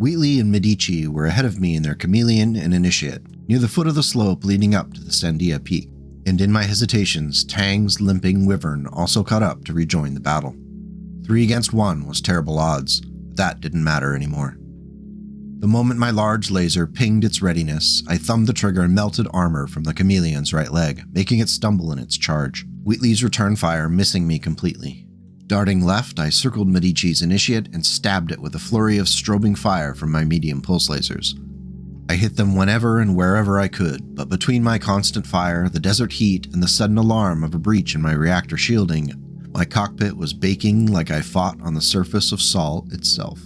Wheatley and Medici were ahead of me in their Chameleon and Initiate, near the foot of the slope leading up to the Sandia Peak. And in my hesitations, Tang's limping Wyvern also caught up to rejoin the battle. 3 against 1 was terrible odds, but that didn't matter anymore. The moment my large laser pinged its readiness, I thumbed the trigger and melted armor from the Chameleon's right leg, making it stumble in its charge. Wheatley's return fire missing me completely. Darting left, I circled Medici's Initiate and stabbed it with a flurry of strobing fire from my medium pulse lasers. I hit them whenever and wherever I could, but between my constant fire, the desert heat, and the sudden alarm of a breach in my reactor shielding, my cockpit was baking like I fought on the surface of Sol itself.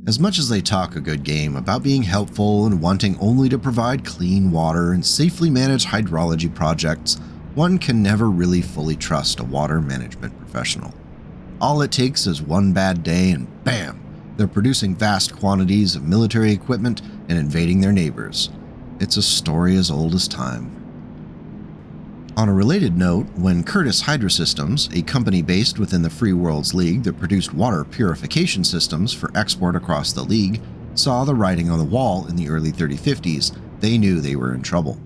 As much as they talk a good game about being helpful and wanting only to provide clean water and safely manage hydrology projects, one can never really fully trust a water management professional. All it takes is one bad day and bam, they're producing vast quantities of military equipment and invading their neighbors. It's a story as old as time. On a related note, when Curtis Hydrosystems, a company based within the Free Worlds League that produced water purification systems for export across the league, saw the writing on the wall in the early 3050s, they knew they were in trouble.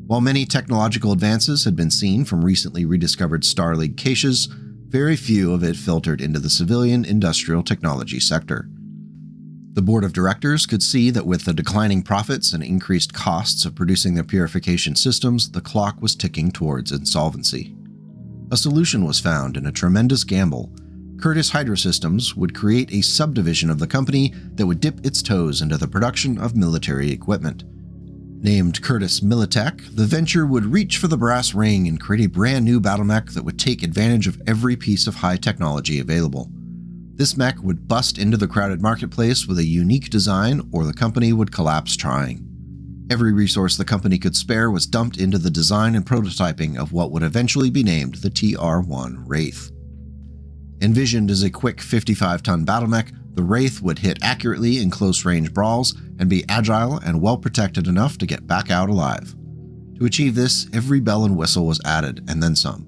While many technological advances had been seen from recently rediscovered Star League caches, very few of it filtered into the civilian industrial technology sector. The board of directors could see that with the declining profits and increased costs of producing their purification systems, the clock was ticking towards insolvency. A solution was found in a tremendous gamble. Curtis Hydrosystems would create a subdivision of the company that would dip its toes into the production of military equipment. Named Curtis Militech, the venture would reach for the brass ring and create a brand new battle mech that would take advantage of every piece of high technology available. This mech would bust into the crowded marketplace with a unique design, or the company would collapse trying. Every resource the company could spare was dumped into the design and prototyping of what would eventually be named the TR-1 Wraith. Envisioned as a quick 55-ton battle mech, the Wraith would hit accurately in close-range brawls and be agile and well-protected enough to get back out alive. To achieve this, every bell and whistle was added, and then some.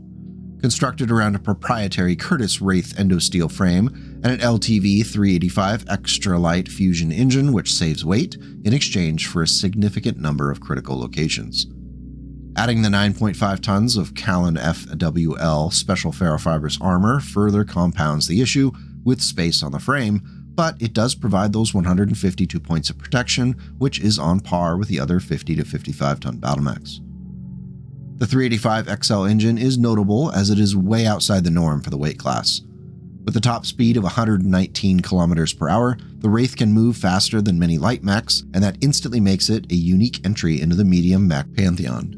Constructed around a proprietary Curtis Wraith endosteel frame and an LTV 385 extra light fusion engine which saves weight in exchange for a significant number of critical locations. Adding the 9.5 tons of Callan FWL special ferrofibrous armor further compounds the issue with space on the frame, but it does provide those 152 points of protection, which is on par with the other 50 to 55 ton battle mechs. The 385 XL engine is notable as it is way outside the norm for the weight class. With a top speed of 119 km per hour, the Wraith can move faster than many light mechs, and that instantly makes it a unique entry into the medium mech pantheon.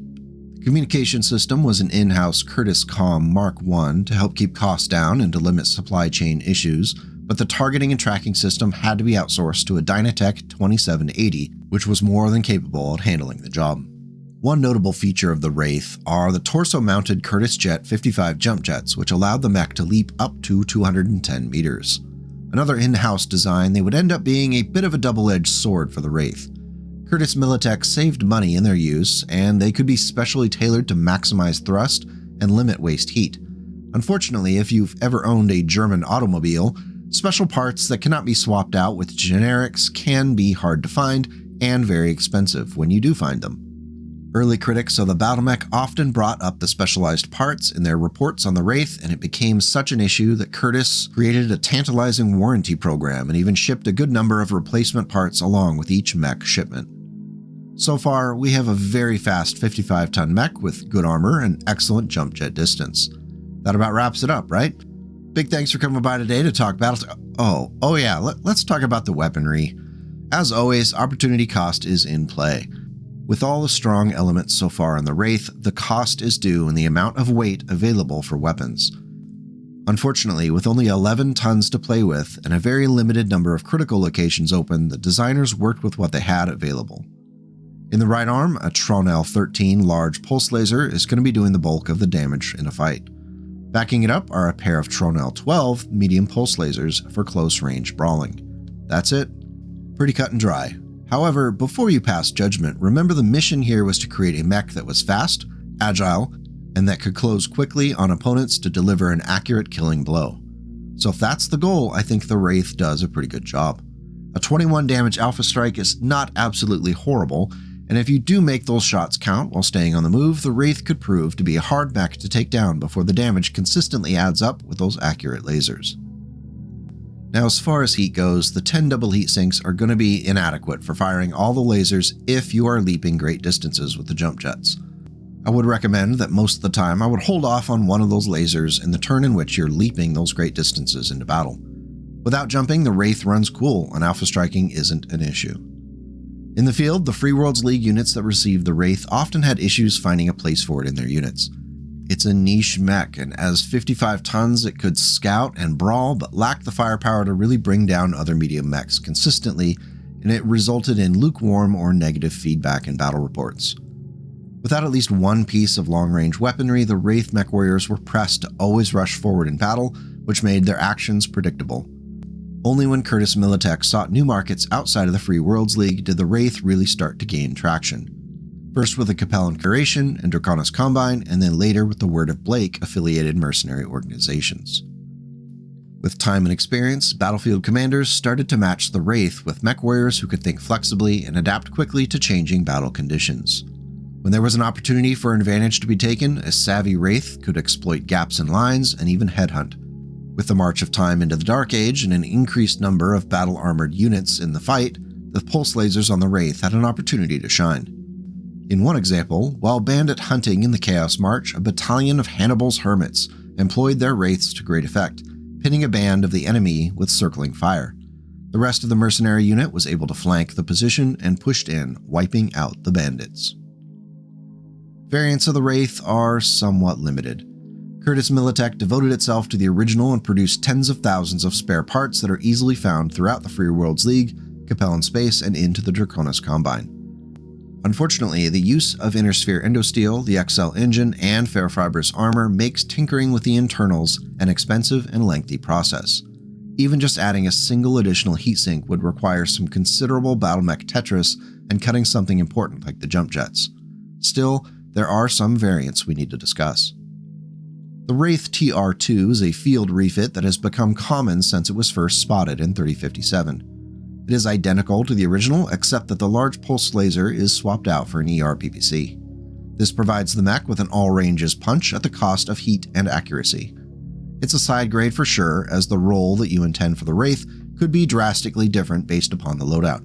The communication system was an in-house Curtis Com Mark I to help keep costs down and to limit supply chain issues, but the targeting and tracking system had to be outsourced to a Dynatech 2780, which was more than capable at handling the job. One notable feature of the Wraith are the torso-mounted Curtis Jet 55 jump jets, which allowed the mech to leap up to 210 meters. Another in-house design, they would end up being a bit of a double-edged sword for the Wraith. Curtis Militech saved money in their use, and they could be specially tailored to maximize thrust and limit waste heat. Unfortunately, if you've ever owned a German automobile, special parts that cannot be swapped out with generics can be hard to find and very expensive when you do find them. Early critics of the BattleMech often brought up the specialized parts in their reports on the Wraith, and it became such an issue that Curtis created a tantalizing warranty program and even shipped a good number of replacement parts along with each mech shipment. So far, we have a very fast 55-ton mech with good armor and excellent jump jet distance. That about wraps it up, right? Big thanks for coming by today to talk BattleTech. Let's talk about the weaponry. As always, opportunity cost is in play. With all the strong elements so far in the Wraith, the cost is due in the amount of weight available for weapons. Unfortunately, with only 11 tons to play with and a very limited number of critical locations open, the designers worked with what they had available. In the right arm, a Tronel 13 large pulse laser is going to be doing the bulk of the damage in a fight. Backing it up are a pair of Tronel 12 medium pulse lasers for close range brawling. That's it. Pretty cut and dry. However, before you pass judgment, remember the mission here was to create a mech that was fast, agile, and that could close quickly on opponents to deliver an accurate killing blow. So if that's the goal, I think the Wraith does a pretty good job. A 21 damage Alpha Strike is not absolutely horrible, and if you do make those shots count while staying on the move, the Wraith could prove to be a hard mech to take down before the damage consistently adds up with those accurate lasers. Now, as far as heat goes, the 10 double heat sinks are going to be inadequate for firing all the lasers if you are leaping great distances with the jump jets. I would recommend that most of the time I would hold off on one of those lasers in the turn in which you're leaping those great distances into battle. Without jumping, the Wraith runs cool and alpha striking isn't an issue. In the field, the Free Worlds League units that received the Wraith often had issues finding a place for it in their units. It's a niche mech, and as 55 tons it could scout and brawl but lacked the firepower to really bring down other medium mechs consistently, and it resulted in lukewarm or negative feedback in battle reports. Without at least one piece of long-range weaponry, the Wraith Mechwarriors were pressed to always rush forward in battle, which made their actions predictable. Only when Curtis Militech sought new markets outside of the Free Worlds League did the Wraith really start to gain traction. First with the Capellan Curation and Draconis Combine, and then later with the Word of Blake affiliated mercenary organizations. With time and experience, battlefield commanders started to match the Wraith with Mechwarriors who could think flexibly and adapt quickly to changing battle conditions. When there was an opportunity for an advantage to be taken, a savvy Wraith could exploit gaps in lines and even headhunt. With the march of time into the Dark Age and an increased number of battle-armored units in the fight, the pulse lasers on the Wraith had an opportunity to shine. In one example, while bandit hunting in the Chaos March, a battalion of Hannibal's Hermits employed their Wraiths to great effect, pinning a band of the enemy with circling fire. The rest of the mercenary unit was able to flank the position and pushed in, wiping out the bandits. Variants of the Wraith are somewhat limited. Curtis Militech devoted itself to the original and produced tens of thousands of spare parts that are easily found throughout the Free Worlds League, Capellan Space, and into the Draconis Combine. Unfortunately, the use of Innersphere Endosteel, the XL engine, and ferrofibrous armor makes tinkering with the internals an expensive and lengthy process. Even just adding a single additional heatsink would require some considerable battlemech Tetris and cutting something important like the jump jets. Still, there are some variants we need to discuss. The Wraith TR2 is a field refit that has become common since it was first spotted in 3057. It is identical to the original, except that the large pulse laser is swapped out for an ER PPC. This provides the mech with an all-ranges punch at the cost of heat and accuracy. It's a side grade for sure, as the role that you intend for the Wraith could be drastically different based upon the loadout.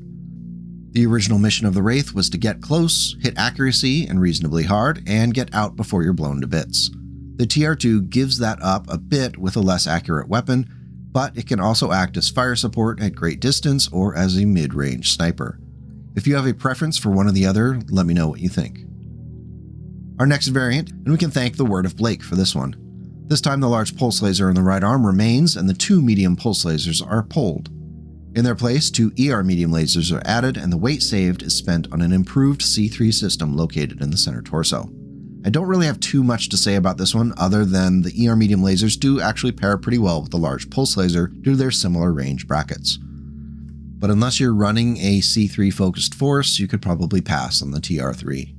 The original mission of the Wraith was to get close, hit accuracy and reasonably hard, and get out before you're blown to bits. The TR2 gives that up a bit with a less accurate weapon, but it can also act as fire support at great distance or as a mid-range sniper. If you have a preference for one or the other, let me know what you think. Our next variant, and we can thank the Word of Blake for this one. This time the large pulse laser in the right arm remains and the two medium pulse lasers are pulled. In their place, two ER medium lasers are added and the weight saved is spent on an improved C3 system located in the center torso. I don't really have too much to say about this one other than the ER medium lasers do actually pair pretty well with the large pulse laser due to their similar range brackets. But unless you're running a C3 focused force, you could probably pass on the TR3.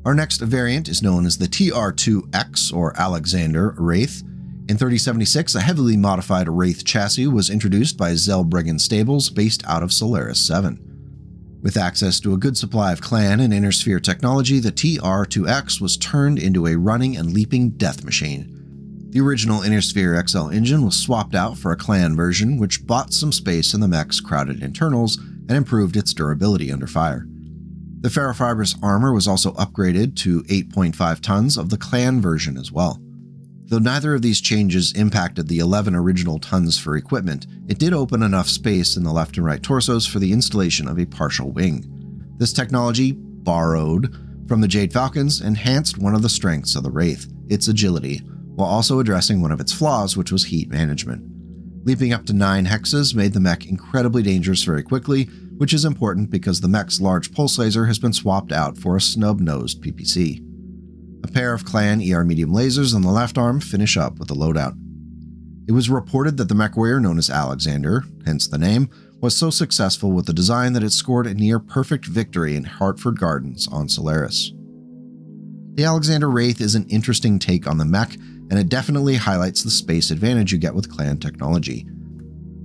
Our next variant is known as the TR2X or Alexander Wraith. In 3076, a heavily modified Wraith chassis was introduced by Zellbriggen Stables based out of Solaris 7. With access to a good supply of clan and Innersphere technology, the TR2X was turned into a running and leaping death machine. The original Innersphere XL engine was swapped out for a clan version, which bought some space in the mech's crowded internals and improved its durability under fire. The ferrofibrous armor was also upgraded to 8.5 tons of the clan version as well. Though neither of these changes impacted the 11 original tons for equipment, it did open enough space in the left and right torsos for the installation of a partial wing. This technology, borrowed from the Jade Falcons, enhanced one of the strengths of the Wraith, its agility, while also addressing one of its flaws, which was heat management. Leaping up to 9 hexes made the mech incredibly dangerous very quickly, which is important because the mech's large pulse laser has been swapped out for a snub-nosed PPC. A pair of clan ER medium lasers on the left arm finish up with the loadout. It was reported that the Mechwarrior known as Alexander, hence the name, was so successful with the design that it scored a near-perfect victory in Hartford Gardens on Solaris. The Alexander Wraith is an interesting take on the mech and it definitely highlights the space advantage you get with clan technology.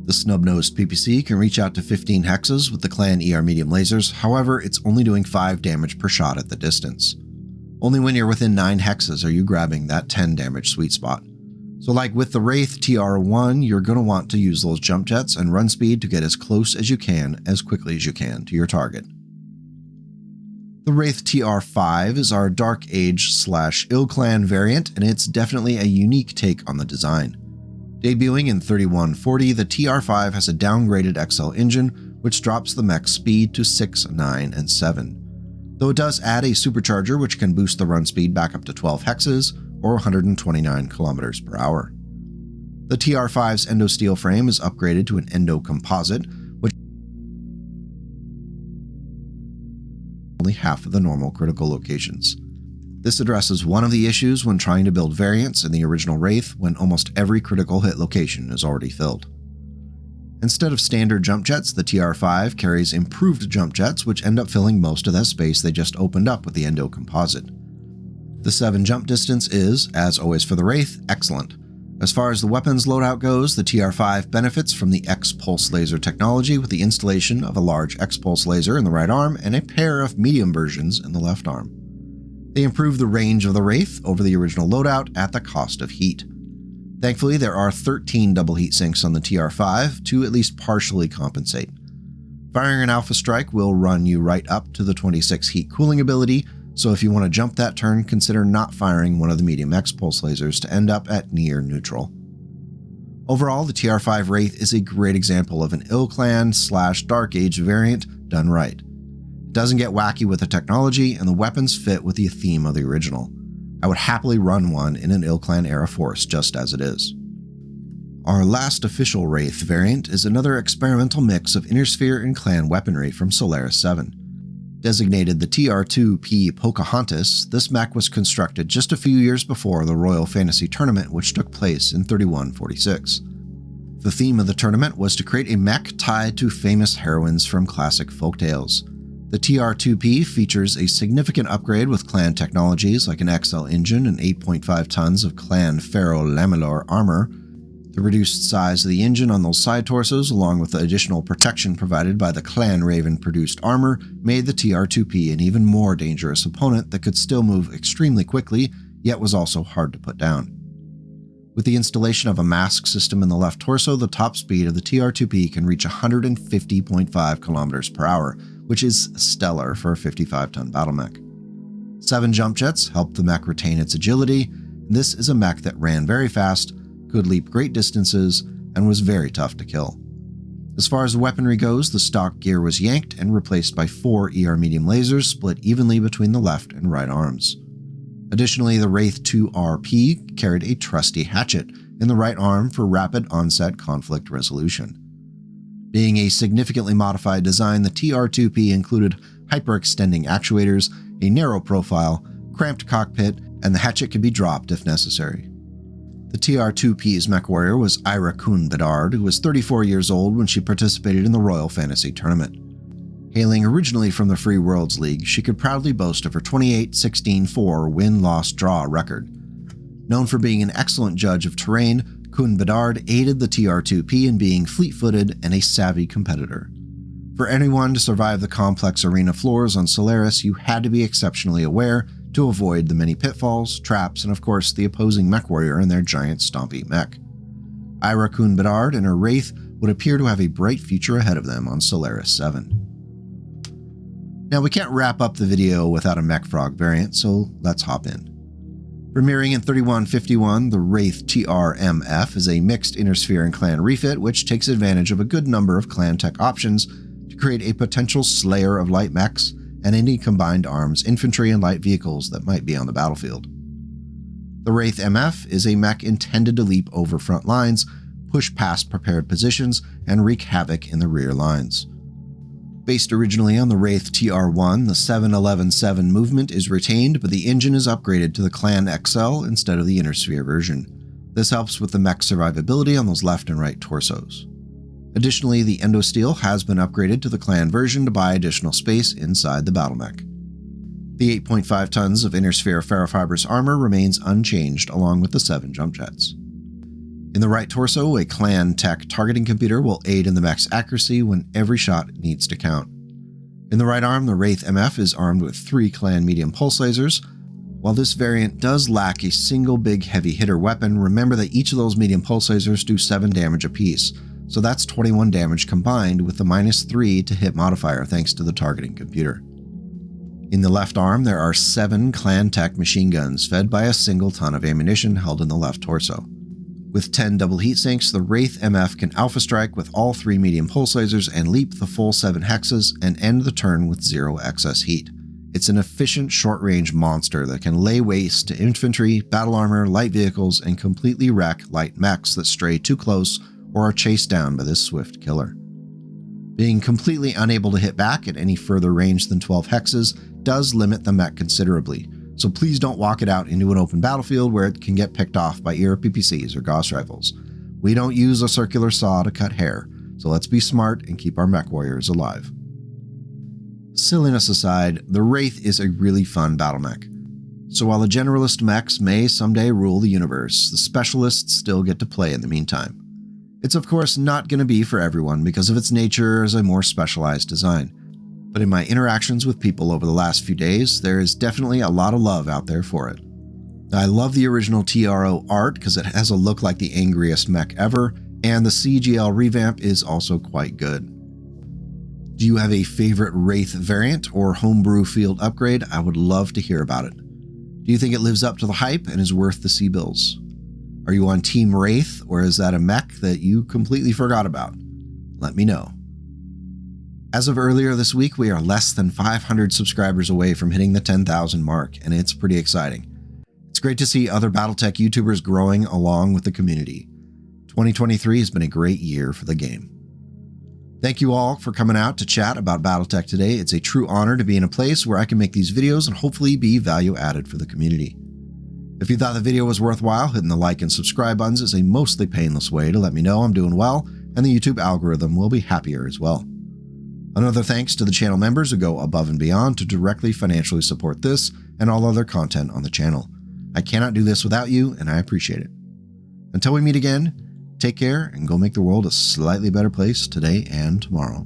The snub-nosed PPC can reach out to 15 hexes with the clan ER medium lasers, however, it's only doing 5 damage per shot at the distance. Only when you're within 9 hexes are you grabbing that 10 damage sweet spot. So like with the Wraith TR1, you're going to want to use those jump jets and run speed to get as close as you can, as quickly as you can, to your target. The Wraith TR5 is our Dark Age/Ill Clan variant, and it's definitely a unique take on the design. Debuting in 3140, the TR5 has a downgraded XL engine, which drops the mech's speed to 6, 9, and 7. Though it does add a supercharger which can boost the run speed back up to 12 hexes, or 129 kilometers per hour. The TR5's endo steel frame is upgraded to an endo composite, which only half of the normal critical locations. This addresses one of the issues when trying to build variants in the original Wraith when almost every critical hit location is already filled. Instead of standard jump jets, the TR5 carries improved jump jets which end up filling most of that space they just opened up with the endo composite. The 7 jump distance is, as always for the Wraith, excellent. As far as the weapons loadout goes, the TR5 benefits from the X-Pulse laser technology with the installation of a large X-Pulse laser in the right arm and a pair of medium versions in the left arm. They improve the range of the Wraith over the original loadout at the cost of heat. Thankfully, there are 13 double heat sinks on the TR5 to at least partially compensate. Firing an Alpha Strike will run you right up to the 26 heat cooling ability, so if you want to jump that turn, consider not firing one of the medium X-Pulse lasers to end up at near neutral. Overall, the TR5 Wraith is a great example of an Ill Clan/Dark Age variant done right. It doesn't get wacky with the technology, and the weapons fit with the theme of the original. I would happily run one in an Ill Clan era force just as it is. Our last official Wraith variant is another experimental mix of Inner Sphere and clan weaponry from Solaris 7. Designated the TR2P Pocahontas, this mech was constructed just a few years before the Royal Fantasy Tournament, which took place in 3146. The theme of the tournament was to create a mech tied to famous heroines from classic folktales. The TR2P features a significant upgrade with clan technologies like an XL engine and 8.5 tons of clan ferro-lamellar armor. The reduced size of the engine on those side torsos, along with the additional protection provided by the Clan Raven-produced armor, made the TR2P an even more dangerous opponent that could still move extremely quickly, yet was also hard to put down. With the installation of a mask system in the left torso, the top speed of the TR2P can reach 150.5 kilometers per hour, which is stellar for a 55-ton battle mech. 7 jump jets helped the mech retain its agility, and this is a mech that ran very fast, could leap great distances, and was very tough to kill. As far as the weaponry goes, the stock gear was yanked and replaced by 4 ER medium lasers split evenly between the left and right arms. Additionally, the Wraith 2RP carried a trusty hatchet in the right arm for rapid onset conflict resolution. Being a significantly modified design, the TR2P included hyperextending actuators, a narrow profile, cramped cockpit, and the hatchet could be dropped if necessary. The TR2P's Mechwarrior was Ira Kuhn Bedard, who was 34 years old when she participated in the Royal Fantasy Tournament. Hailing originally from the Free Worlds League, she could proudly boast of her 28-16-4 win-loss-draw record. Known for being an excellent judge of terrain, Kuhn Bedard aided the TR2P in being fleet-footed and a savvy competitor. For anyone to survive the complex arena floors on Solaris, you had to be exceptionally aware to avoid the many pitfalls, traps, and of course the opposing Mechwarrior and their giant stompy mech. Ira Kuhn Bedard and her Wraith would appear to have a bright future ahead of them on Solaris 7. Now we can't wrap up the video without a Mech Frog variant, so let's hop in. Premiering in 3151, the Wraith TRMF is a mixed Inner Sphere and clan refit which takes advantage of a good number of clan tech options to create a potential slayer of light mechs and any combined arms, infantry, and light vehicles that might be on the battlefield. The Wraith MF is a mech intended to leap over front lines, push past prepared positions, and wreak havoc in the rear lines. Based originally on the Wraith TR1, the 7-11-7 movement is retained, but the engine is upgraded to the Clan XL instead of the Inner Sphere version. This helps with the mech's survivability on those left and right torsos. Additionally, the Endosteel has been upgraded to the Clan version to buy additional space inside the battle mech. The 8.5 tons of inner sphere ferrofibrous armor remains unchanged along with the 7 jump jets. In the right torso, a Clan Tech targeting computer will aid in the mech's accuracy when every shot needs to count. In the right arm, the Wraith MF is armed with 3 Clan medium pulse lasers. While this variant does lack a single big heavy hitter weapon, remember that each of those medium pulse lasers do 7 damage apiece, so that's 21 damage combined with the -3 to hit modifier thanks to the targeting computer. In the left arm, there are 7 Clan Tech machine guns fed by a single ton of ammunition held in the left torso. With 10 double heat sinks, the Wraith MF can alpha strike with all 3 medium pulse lasers and leap the full 7 hexes and end the turn with 0 excess heat. It's an efficient short-range monster that can lay waste to infantry, battle armor, light vehicles, and completely wreck light mechs that stray too close or are chased down by this swift killer. Being completely unable to hit back at any further range than 12 hexes does limit the mech considerably, so please don't walk it out into an open battlefield where it can get picked off by ERA PPCs or Gauss rifles. We don't use a circular saw to cut hair, so let's be smart and keep our Mechwarriors alive. Silliness aside, the Wraith is a really fun battle mech. So while the generalist mechs may someday rule the universe, the specialists still get to play in the meantime. It's of course not going to be for everyone because of its nature as a more specialized design, but in my interactions with people over the last few days, there is definitely a lot of love out there for it. I love the original TRO Art because it has a look like the angriest mech ever, and the CGL revamp is also quite good. Do you have a favorite Wraith variant or homebrew field upgrade? I would love to hear about it. Do you think it lives up to the hype and is worth the C-bills? Are you on Team Wraith, or is that a mech that you completely forgot about? Let me know. As of earlier this week, we are less than 500 subscribers away from hitting the 10,000 mark, and it's pretty exciting. It's great to see other BattleTech YouTubers growing along with the community. 2023 has been a great year for the game. Thank you all for coming out to chat about BattleTech today. It's a true honor to be in a place where I can make these videos and hopefully be value added for the community. If you thought the video was worthwhile, hitting the like and subscribe buttons is a mostly painless way to let me know I'm doing well, and the YouTube algorithm will be happier as well. Another thanks to the channel members who go above and beyond to directly financially support this and all other content on the channel. I cannot do this without you, and I appreciate it. Until we meet again, take care and go make the world a slightly better place today and tomorrow.